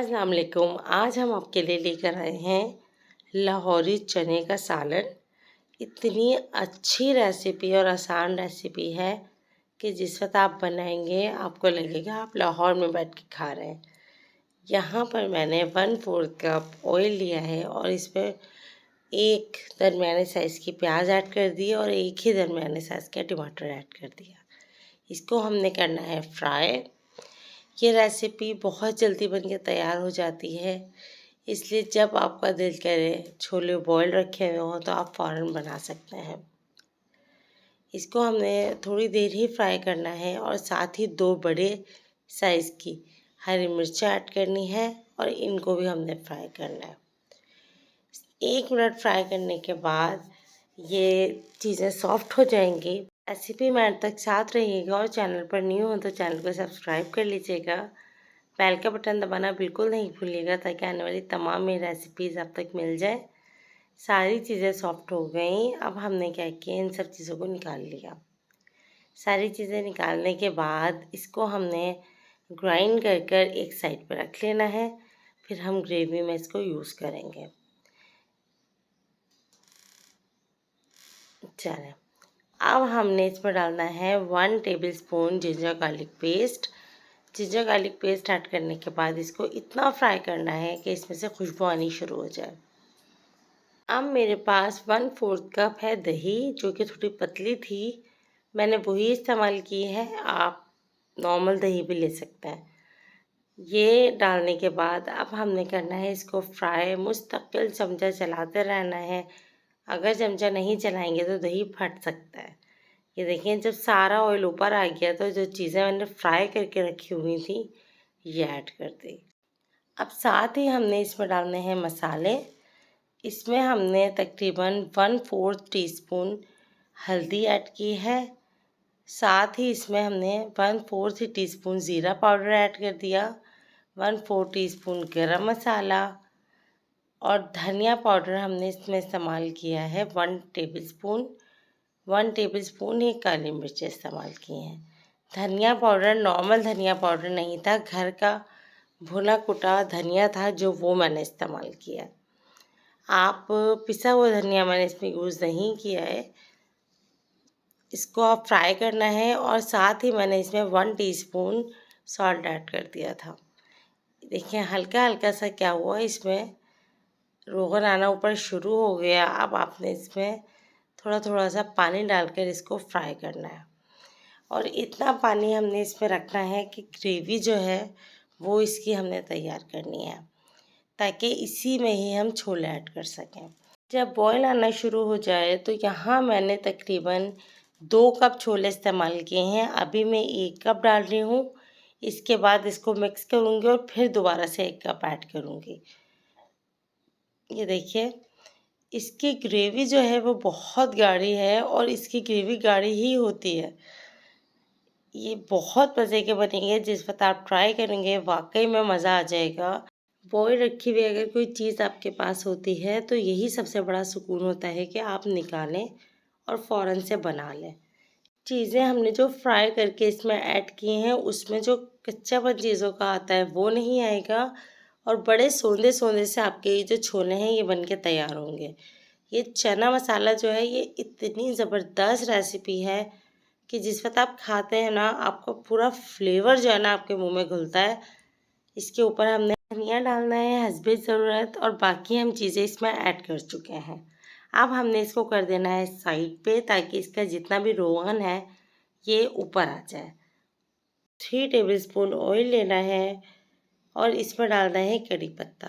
अस्सलाम वालेकुम। आज हम आपके लिए लेकर आए हैं लाहौरी चने का सालन। इतनी अच्छी रेसिपी और आसान रेसिपी है कि जिस वक्त आप बनाएंगे आपको लगेगा आप लाहौर में बैठ के खा रहे हैं। यहाँ पर मैंने 1/4 कप ऑयल लिया है और इसमें एक दरमियाने साइज़ की प्याज ऐड कर दी और एक ही दरमियाने साइज़ का टमाटर ऐड कर दिया। इसको हमने करना है फ्राई। ये रेसिपी बहुत जल्दी बन के तैयार हो जाती है, इसलिए जब आपका दिल करे छोले बॉयल रखे हुए हों तो आप फ़ौरन बना सकते हैं। इसको हमने थोड़ी देर ही फ्राई करना है और साथ ही 2 बड़े साइज़ की हरी मिर्च ऐड करनी है और इनको भी हमने फ्राई करना है। 1 मिनट फ्राई करने के बाद ये चीज़ें सॉफ्ट हो जाएंगी। रेसिपी में अंत तक साथ रहिएगा और चैनल पर न्यू हो तो चैनल को सब्सक्राइब कर लीजिएगा। बेल का बटन दबाना बिल्कुल नहीं भूलिएगा ताकि आने वाली तमाम मेरी रेसिपीज़ आप तक मिल जाए। सारी चीज़ें सॉफ्ट हो गई। अब हमने क्या किया, इन सब चीज़ों को निकाल लिया। सारी चीज़ें निकालने के बाद इसको हमने ग्राइंड कर कर एक साइड पर रख लेना है। फिर हम ग्रेवी में इसको यूज़ करेंगे। चलें, अब हमने इसमें डालना है 1 tablespoon ginger garlic paste. Ginger garlic paste add करने के बाद इसको इतना फ्राई करना है कि इसमें से खुशबू आनी शुरू हो जाए। अब मेरे पास 1/4 कप है दही, जो कि थोड़ी पतली थी, मैंने वही इस्तेमाल की है। आप नॉर्मल दही भी ले सकते हैं। ये डालने के बाद अब हमने करना है इसको फ्राई। मुस्तकिल चमचा चलाते रहना है। अगर चमचा नहीं चलाएंगे तो दही फट सकता है। ये देखिए, जब सारा ऑयल ऊपर आ गया तो जो चीज़ें मैंने फ्राई करके रखी हुई थी ये ऐड कर दी। अब साथ ही हमने इसमें डालने हैं मसाले। इसमें हमने तकरीबन 1/4 टीस्पून हल्दी ऐड की है। साथ ही इसमें हमने 1/4 टीस्पून ज़ीरा पाउडर ऐड कर दिया, 1/4 टीस्पून गरम मसाला और धनिया पाउडर हमने इसमें इस्तेमाल किया है 1 टेबलस्पून। 1 टेबलस्पून ही काली मिर्च इस्तेमाल की हैं। धनिया पाउडर नॉर्मल धनिया पाउडर नहीं था, घर का भुना कुटा धनिया था जो वो मैंने इस्तेमाल किया। आप पिसा हुआ धनिया मैंने इसमें यूज़ नहीं किया है। इसको आप फ्राई करना है और साथ ही मैंने इसमें 1 टीस्पून सॉल्ट ऐड कर दिया था। देखिए, हल्का हल्का सा क्या हुआ, इसमें रोगन आना ऊपर शुरू हो गया। अब आपने इसमें थोड़ा थोड़ा सा पानी डालकर इसको फ्राई करना है और इतना पानी हमने इसमें रखना है कि ग्रेवी जो है वो इसकी हमने तैयार करनी है, ताकि इसी में ही हम छोले ऐड कर सकें। जब बॉयल आना शुरू हो जाए तो यहाँ मैंने तकरीबन 2 कप छोले इस्तेमाल किए हैं। अभी मैं 1 कप डाल रही हूँ। इसके बाद इसको मिक्स करूँगी और फिर दोबारा से 1 कप ऐड करूँगी। ये देखिए, इसकी ग्रेवी जो है वो बहुत गाढ़ी है और इसकी ग्रेवी गाढ़ी ही होती है। ये बहुत मज़े के बनेंगे। जिस वक्त आप ट्राई करेंगे वाकई में मज़ा आ जाएगा। बॉयल रखी हुई अगर कोई चीज़ आपके पास होती है तो यही सबसे बड़ा सुकून होता है कि आप निकालें और फ़ौरन से बना लें। चीज़ें हमने जो फ्राई करके इसमें ऐड की हैं उसमें जो कच्चापन चीज़ों का आता है वो नहीं आएगा और बड़े सोंधे सोंधे से आपके ये जो छोले हैं ये बन के तैयार होंगे। ये चना मसाला जो है ये इतनी ज़बरदस्त रेसिपी है कि जिस वक्त आप खाते हैं ना आपको पूरा फ्लेवर जो है ना आपके मुंह में घुलता है। इसके ऊपर हमने धनिया डालना है हस्बे ज़रूरत और बाकी हम चीज़ें इसमें ऐड कर चुके हैं। अब हमने इसको कर देना है साइड पे ताकि इसका जितना भी रोगन है ये ऊपर आ जाए। 3 टेबलस्पून ऑयल लेना है और इसमें डालना है कड़ी पत्ता।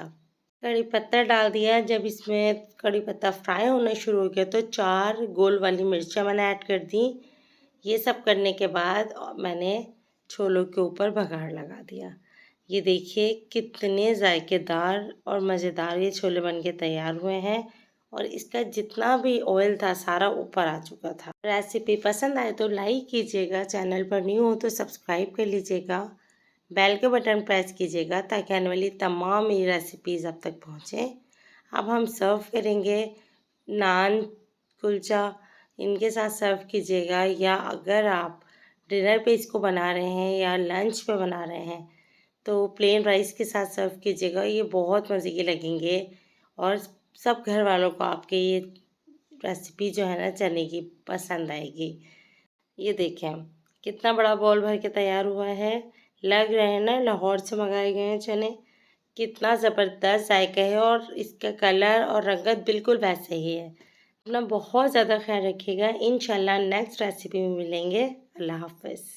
कड़ी पत्ता डाल दिया। जब इसमें कड़ी पत्ता फ्राई होना शुरू हो गया तो 4 गोल वाली मिर्चें मैंने ऐड कर दी। ये सब करने के बाद मैंने छोलों के ऊपर बघार लगा दिया। ये देखिए कितने जायकेदार और मज़ेदार ये छोले बन के तैयार हुए हैं और इसका जितना भी ऑयल था सारा ऊपर आ चुका था। रेसिपी पसंद आए तो लाइक कीजिएगा, चैनल पर न्यू हो तो सब्सक्राइब कर लीजिएगा, बेल के बटन प्रेस कीजिएगा ताकि आने वाली तमाम मेरी रेसिपीज़ आप तक पहुँचें। अब हम सर्व करेंगे। नान, कुलचा इनके साथ सर्व कीजिएगा, या अगर आप डिनर पे इसको बना रहे हैं या लंच पे बना रहे हैं तो प्लेन राइस के साथ सर्व कीजिएगा, ये बहुत मज़े के लगेंगे और सब घर वालों को आपके ये रेसिपी जो है ना चने की पसंद आएगी। ये देखें कितना बड़ा बॉल भर के तैयार हुआ है। लग रहे हैं ना लाहौर से मंगाए गए हैं चने। कितना ज़बरदस्त जायका है और इसका कलर और रंगत बिल्कुल वैसे ही है। अपना बहुत ज़्यादा ख्याल रखिएगा। इंशाल्लाह नेक्स्ट रेसिपी में मिलेंगे। अल्लाह हाफ़िज़।